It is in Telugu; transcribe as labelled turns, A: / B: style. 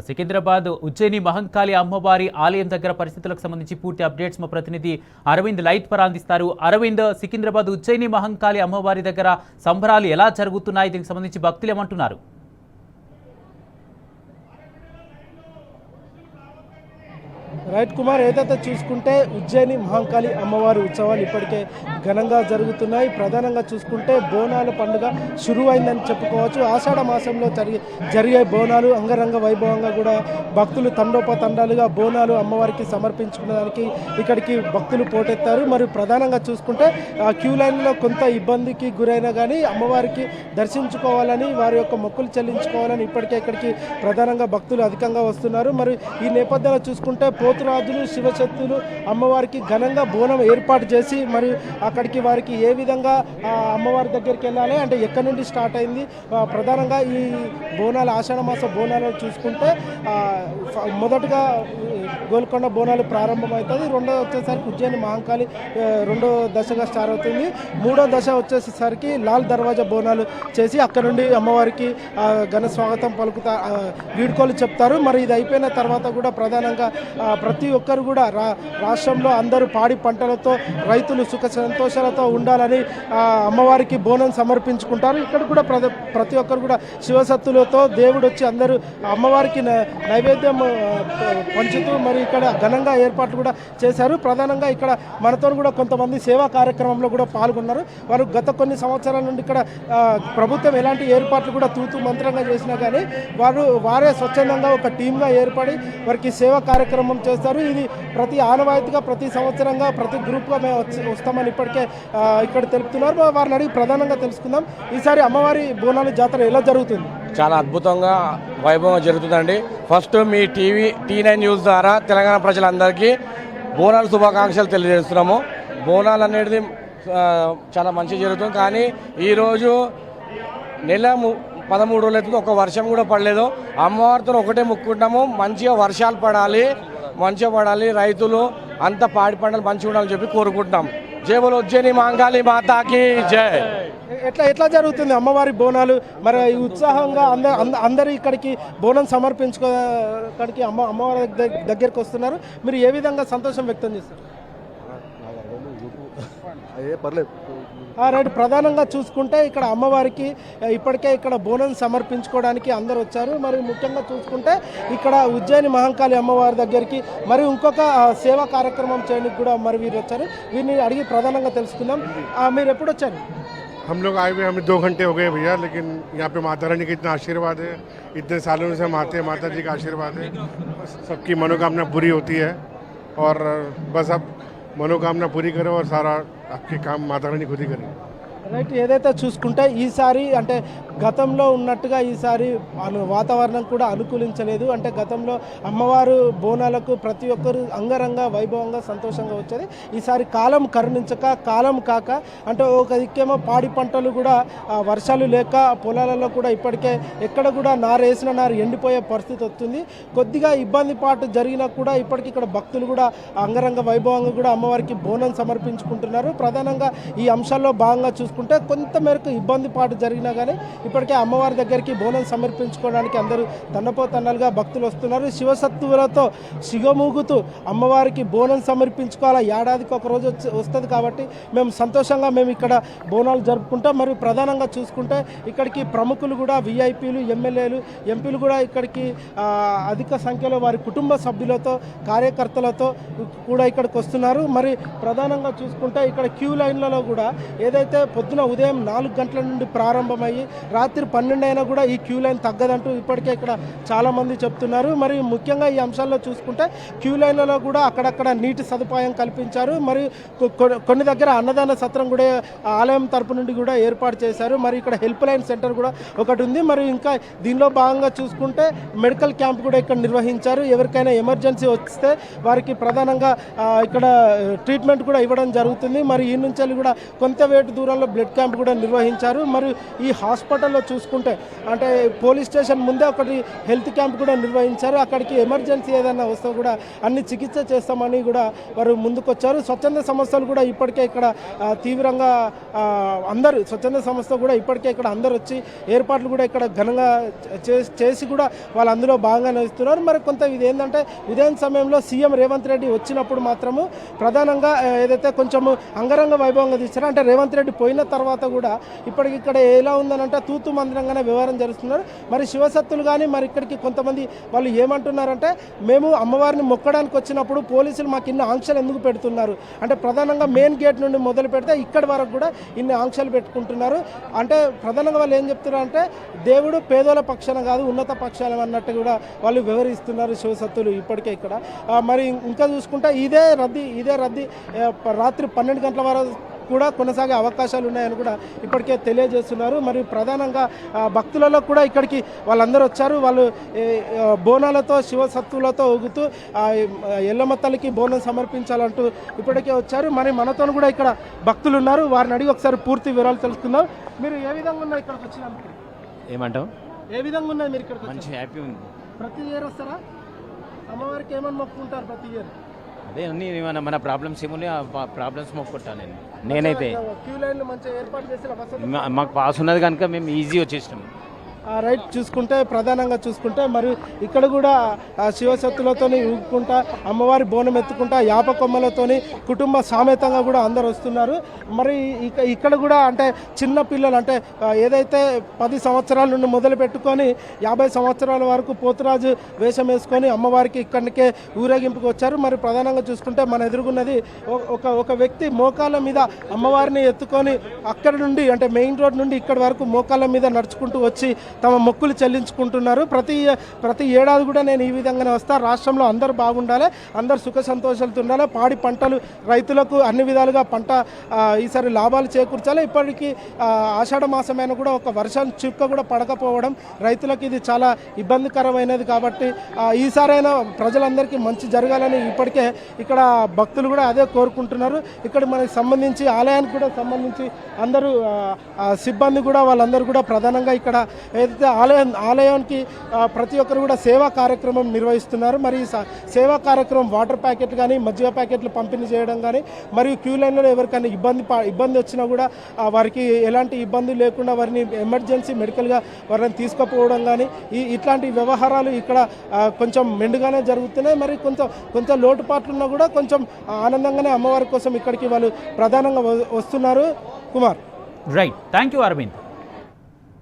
A: సికింద్రాబాద్ ఉజ్జయిని మహంకాళి అమ్మవారి ఆలయం దగ్గర పరిస్థితులకు సంబంధించి పూర్తి అప్డేట్స్ మా ప్రతినిధి అరవింద్ లైట్ పర్ అందిస్తారు. అరవింద్, సికింద్రాబాద్ ఉజ్జయిని మహంకాళి అమ్మవారి దగ్గర సంబరాలు ఎలా జరుగుతున్నాయి? దీనికి సంబంధించి భక్తులు ఏమంటున్నారు?
B: రైట్ కుమార్, ఏదైతే చూసుకుంటే ఉజ్జయిని మహంకాళి అమ్మవారి ఉత్సవాలు ఇప్పటికే ఘనంగా జరుగుతున్నాయి. ప్రధానంగా చూసుకుంటే బోనాల పండుగ శురువైందని చెప్పుకోవచ్చు. ఆషాఢ మాసంలో జరిగే బోనాలు అంగరంగ వైభవంగా కూడా భక్తులు తండోపతండాలుగా బోనాలు అమ్మవారికి సమర్పించుకునేదానికి ఇక్కడికి భక్తులు పోటెత్తారు. మరి ప్రధానంగా చూసుకుంటే క్యూ లైన్లో కొంత ఇబ్బందికి గురైనా కానీ అమ్మవారికి దర్శించుకోవాలని, వారి యొక్క మొక్కులు చెల్లించుకోవాలని ఇప్పటికే ఇక్కడికి ప్రధానంగా భక్తులు అధికంగా వస్తున్నారు. మరి ఈ నేపథ్యంలో చూసుకుంటే పోతురాజులు, శివశక్తులు అమ్మవారికి ఘనంగా బోనం ఏర్పాటు చేసి మరి అక్కడికి వారికి ఏ విధంగా అమ్మవారి దగ్గరికి వెళ్ళాలి అంటే ఎక్కడి నుండి స్టార్ట్ అయింది. ప్రధానంగా ఈ బోనాలు ఆషాఢ మాస బోనాలు చూసుకుంటే మొదటగా గోల్కొండ బోనాలు ప్రారంభమవుతుంది. రెండో వచ్చేసరికి ఉజ్జయిని మహంకాళి రెండో దశగా స్టార్ట్ అవుతుంది. మూడో దశ వచ్చేసరికి లాల్ దర్వాజా బోనాలు చేసి అక్కడ నుండి అమ్మవారికి ఘన స్వాగతం పలుకుతా వీడ్కోలు చెప్తారు. మరి ఇది అయిపోయిన తర్వాత కూడా ప్రధానంగా ప్రతి ఒక్కరు కూడా రాష్ట్రంలో అందరూ పాడి పంటలతో రైతులు సుఖ సంతోషాలతో ఉండాలని అమ్మవారికి బోనం సమర్పించుకుంటారు. ఇక్కడ కూడా ప్రతి ఒక్కరు కూడా శివసత్తులతో దేవుడు వచ్చి అందరూ అమ్మవారికి నైవేద్యం పంచుతూ మరి ఇక్కడ ఘనంగా ఏర్పాట్లు కూడా చేశారు. ప్రధానంగా ఇక్కడ మనతో కూడా కొంతమంది సేవా కార్యక్రమంలో కూడా పాల్గొన్నారు. వారు గత కొన్ని సంవత్సరాల నుండి ఇక్కడ ప్రభుత్వం ఎలాంటి ఏర్పాట్లు కూడా తూతూ మంత్రంగా చేసినా కానీ వారే స్వచ్ఛందంగా ఒక టీమ్గా ఏర్పడి వారికి సేవా కార్యక్రమం చేస్తారు. ఇది ప్రతి ఆనవాయితీగా ప్రతి సంవత్సరంగా ప్రతి గ్రూప్గా మేము వస్తామని ఇప్పటికే ఇక్కడ తెలుపుతున్నారు. వారిని అడిగి ప్రధానంగా తెలుసుకుందాం, ఈసారి అమ్మవారి బోనాలు జాతర ఎలా జరుగుతుంది?
C: చాలా అద్భుతంగా వైభవంగా జరుగుతుందండి. ఫస్ట్ మీ T9 న్యూస్ ద్వారా తెలంగాణ ప్రజలందరికీ బోనాల శుభాకాంక్షలు తెలియజేస్తున్నాము. బోనాలు అనేది చాలా మంచిగా జరుగుతుంది. కానీ ఈరోజు నెల 13 రోజులు అవుతుంది, ఒక వర్షం కూడా పడలేదు. అమ్మవారితో ఒకటే మొక్కుకుంటాము, మంచిగా వర్షాలు పడాలి, రైతులు అంత పాడి పంటలు మంచిగా ఉండాలని చెప్పి కోరుకుంటున్నాం. జై బోలో ఉజ్జయిని మహంకాళి మాతాకి జై.
B: ఎట్లా జరుగుతుంది అమ్మవారి బోనాలు? మరి ఈ ఉత్సాహంగా అందరూ ఇక్కడికి బోనం సమర్పించుకోవడానికి అమ్మవారి దగ్గరికి వస్తున్నారు. మీరు ఏ విధంగా సంతోషం వ్యక్తం చేస్తారు? రైట్, ప్రధానంగా చూసుకుంటే ఇక్కడ అమ్మవారికి ఇప్పటికే ఇక్కడ బోనం సమర్పించుకోవడానికి అందరు వచ్చారు. మరి ముఖ్యంగా చూసుకుంటే ఇక్కడ ఉజ్జయిని మహంకాళి అమ్మవారి దగ్గరికి మరి ఇంకొక సేవా కార్యక్రమం చేయడానికి కూడా మరి వీరు వచ్చారు. వీరిని అడిగి ప్రధానంగా తెలుసుకుందాం. మీరు ఎప్పుడు వచ్చారు?
D: हम लोग आए हुए हमें 2 घंटे हो गए भैया, लेकिन यहाँ पे माता रानी का इतना आशीर्वाद है, इतने सालों से हम आते हैं, माता जी का आशीर्वाद है, सबकी मनोकामना पूरी होती है और बस अब मनोकामना पूरी करो और सारा आपके काम माता रानी खुद ही करेंगे.
B: రైట్, ఏదైతే చూసుకుంటే ఈసారి అంటే గతంలో ఉన్నట్టుగా ఈసారి వాతావరణం కూడా అనుకూలించలేదు. అంటే గతంలో అమ్మవారు బోనాలకు ప్రతి ఒక్కరు అంగరంగ వైభవంగా సంతోషంగా వచ్చేది. ఈసారి కాలం కరుణించక, కాలం కాక అంటే ఒక దిక్కేమో పాడి పంటలు కూడా వర్షాలు లేక పొలాలలో కూడా ఇప్పటికే ఎక్కడ కూడా నారేసిన నారు ఎండిపోయే పరిస్థితి వస్తుంది. కొద్దిగా ఇబ్బంది పాటు జరిగినా కూడా ఇప్పటికి ఇక్కడ భక్తులు కూడా అంగరంగ వైభవంగా కూడా అమ్మవారికి బోనం సమర్పించుకుంటున్నారు. ప్రధానంగా ఈ అంశాల్లో భాగంగా చూసుకుంటే కొంత మేరకు ఇబ్బంది పాటు జరిగినా కానీ ఇప్పటికే అమ్మవారి దగ్గరికి బోనం సమర్పించుకోవడానికి అందరూ తన్నపోతన్నలుగా భక్తులు వస్తున్నారు. శివసత్తువులతో సిగమూగుతూ అమ్మవారికి బోనం సమర్పించుకోవాలా, ఏడాదికి ఒక రోజు వస్తుంది కాబట్టి మేము సంతోషంగా ఇక్కడ బోనాలు జరుపుకుంటాం. మరి ప్రధానంగా చూసుకుంటే ఇక్కడికి ప్రముఖులు కూడా విఐపీలు, ఎమ్మెల్యేలు, ఎంపీలు కూడా ఇక్కడికి అధిక సంఖ్యలో వారి కుటుంబ సభ్యులతో, కార్యకర్తలతో కూడా ఇక్కడికి వస్తున్నారు. మరి ప్రధానంగా చూసుకుంటే ఇక్కడ క్యూ లైన్లలో కూడా ఏదైతే పొద్దున ఉదయం 4 గంటల నుండి ప్రారంభమయ్యి రాత్రి 12 అయినా కూడా ఈ క్యూ లైన్ తగ్గదంటూ ఇప్పటికే ఇక్కడ చాలామంది చెప్తున్నారు. మరి ముఖ్యంగా ఈ అంశాల్లో చూసుకుంటే క్యూ లైన్లలో కూడా అక్కడక్కడ నీటి సదుపాయం కల్పించారు. మరి కొన్ని దగ్గర అన్నదాన సత్రం కూడా ఆలయం తరపు నుండి కూడా ఏర్పాటు చేశారు. మరి ఇక్కడ హెల్ప్ లైన్ సెంటర్ కూడా ఒకటి ఉంది. మరి ఇంకా దీనిలో భాగంగా చూసుకుంటే మెడికల్ క్యాంప్ కూడా ఇక్కడ నిర్వహించారు. ఎవరికైనా ఎమర్జెన్సీ వస్తే వారికి ప్రధానంగా ఇక్కడ ట్రీట్మెంట్ కూడా ఇవ్వడం జరుగుతుంది. మరి ఈ నుంచి కూడా కొంత వేటు దూరంలో హాస్పిటల్లో బ్లడ్ క్యాంప్ కూడా నిర్వహించారు. మరియు ఈ హాస్పిటల్లో చూసుకుంటే అంటే పోలీస్ స్టేషన్ ముందే ఒకటి హెల్త్ క్యాంప్ కూడా నిర్వహించారు. అక్కడికి ఎమర్జెన్సీ ఏదైనా వస్తే కూడా అన్ని చికిత్స చేస్తామని కూడా వారు ముందుకొచ్చారు. స్వచ్ఛంద సంస్థలు కూడా ఇప్పటికే ఇక్కడ తీవ్రంగా అందరూ స్వచ్ఛంద సంస్థ కూడా ఇప్పటికే ఇక్కడ అందరూ వచ్చి ఏర్పాట్లు కూడా ఇక్కడ ఘనంగా చేసి కూడా వాళ్ళు అందులో భాగంగా ఇస్తున్నారు. మరి కొంత ఇది ఏంటంటే ఉదయం సమయంలో సీఎం రేవంత్ రెడ్డి వచ్చినప్పుడు మాత్రము ప్రధానంగా ఏదైతే కొంచెం అంగరంగ వైభవంగా తీస్తారో అంటే రేవంత్ రెడ్డి పోయిన తర్వాత కూడా ఇప్పటికి ఇక్కడ ఎలా ఉందనంటే తూతు మందిరంగానే వ్యవహారం జరుగుతున్నారు. మరి శివసత్తులు కానీ మరి ఇక్కడికి కొంతమంది వాళ్ళు ఏమంటున్నారంటే మేము అమ్మవారిని మొక్కడానికి వచ్చినప్పుడు పోలీసులు మాకు ఇన్ని ఆంక్షలు ఎందుకు పెడుతున్నారు అంటే ప్రధానంగా మెయిన్ గేట్ నుండి మొదలు పెడితే ఇక్కడి వరకు కూడా ఇన్ని ఆంక్షలు పెట్టుకుంటున్నారు. అంటే ప్రధానంగా వాళ్ళు ఏం చెప్తున్నారు అంటే దేవుడు పేదోల పక్షాన కాదు ఉన్నత పక్షాన అన్నట్టు కూడా వాళ్ళు వివరిస్తున్నారు శివసత్తులు ఇప్పటికే ఇక్కడ. మరి ఇంకా చూసుకుంటే ఇదే రద్దీ రాత్రి 12 గంటల వరకు కూడా కొనసాగే అవకాశాలు ఉన్నాయని కూడా ఇప్పటికే తెలియజేస్తున్నారు. మరియు ప్రధానంగా భక్తులలో కూడా ఇక్కడికి వాళ్ళందరూ వచ్చారు. వాళ్ళు బోనాలతో శివసత్తులతో ఊగుతూ ఎల్లమ్మ తల్లికి బోనం సమర్పించాలంటూ ఇప్పటికే వచ్చారు. మరి మనతో కూడా ఇక్కడ భక్తులు ఉన్నారు. వారిని అడిగి ఒకసారి పూర్తి వివరాలు తెలుసుకుందాం. మీరు ఏ విధంగా ఉన్నారు ఇక్కడికి వచ్చినందుకు?
E: ఏమంటావు?
B: ఏ విధంగా ఉన్నాయి మీరు ఇక్కడ?
E: మంచి హ్యాపీ ఉంది.
B: ప్రతి ఇయర్ వస్తారా? అమ్మవారికి ఏమని మొక్కుకుంటారు ప్రతి ఇయర్?
E: అదే అన్ని మన ప్రాబ్లమ్స్ ఏమున్నాయి ఆ ప్రాబ్లమ్స్ మొక్కుంటాను నేనైతే.
B: క్యూ లైన్లు మంచిగా ఏర్పాటు చేసి
E: మాకు పాస్ ఉన్నది కనుక మేము ఈజీ వచ్చేసినాం.
B: రైట్ చూసుకుంటే ప్రధానంగా చూసుకుంటే మరి ఇక్కడ కూడా శివశక్తులతో ఊపుకుంటా అమ్మవారి బోనం ఎత్తుకుంటా యాప కొమ్మలతోని కుటుంబ సామేతంగా కూడా అందరు వస్తున్నారు. మరి ఇక్కడ కూడా అంటే చిన్న పిల్లలు అంటే ఏదైతే 10 సంవత్సరాల నుండి మొదలు పెట్టుకొని 50 సంవత్సరాల వరకు పోతురాజు వేషం వేసుకొని అమ్మవారికి ఇక్కడికే ఊరేగింపుకు వచ్చారు. మరి ప్రధానంగా చూసుకుంటే మన ఎదురుగున్నది ఒక వ్యక్తి మోకాళ్ళ మీద అమ్మవారిని ఎత్తుకొని అక్కడి నుండి అంటే మెయిన్ రోడ్ నుండి ఇక్కడి వరకు మోకాళ్ళ మీద నడుచుకుంటూ వచ్చి తమ మొక్కులు చెల్లించుకుంటున్నారు. ప్రతి ఏడాది కూడా నేను ఈ విధంగానే వస్తా. రాష్ట్రంలో అందరూ బాగుండాలి, అందరు సుఖ సంతోషాలతో ఉండాలి, పాడి పంటలు రైతులకు అన్ని విధాలుగా పంట ఈసారి లాభాలు చేకూర్చాలి. ఇప్పటికీ ఆషాఢ మాసమైన కూడా ఒక వర్షం చుక్క కూడా పడకపోవడం రైతులకు ఇది చాలా ఇబ్బందికరమైనది. కాబట్టి ఈసారైనా ప్రజలందరికీ మంచి జరగాలని ఇప్పటికే ఇక్కడ భక్తులు కూడా అదే కోరుకుంటున్నారు. ఇక్కడ మనకి సంబంధించి ఆలయానికి కూడా సంబంధించి అందరూ సిబ్బంది కూడా వాళ్ళందరూ కూడా ప్రధానంగా ఇక్కడ ఏదైతే ఆలయానికి ప్రతి ఒక్కరు కూడా సేవా కార్యక్రమం నిర్వహిస్తున్నారు. మరి సేవా కార్యక్రమం వాటర్ ప్యాకెట్లు కానీ మజ్జిగ ప్యాకెట్లు పంపిణీ చేయడం కానీ మరియు క్యూ లైన్లో ఎవరికైనా ఇబ్బంది వచ్చినా కూడా వారికి ఎలాంటి ఇబ్బంది లేకుండా వారిని ఎమర్జెన్సీ మెడికల్గా వారిని తీసుకుపోవడం కానీ ఇట్లాంటి వ్యవహారాలు ఇక్కడ కొంచెం మెండుగానే జరుగుతున్నాయి. మరి కొంత లోటుపాట్లున్నా కూడా కొంచెం ఆనందంగానే అమ్మవారి కోసం ఇక్కడికి వాళ్ళు ప్రధానంగా వస్తున్నారు. Kumar.
A: Right, thank you Arvind.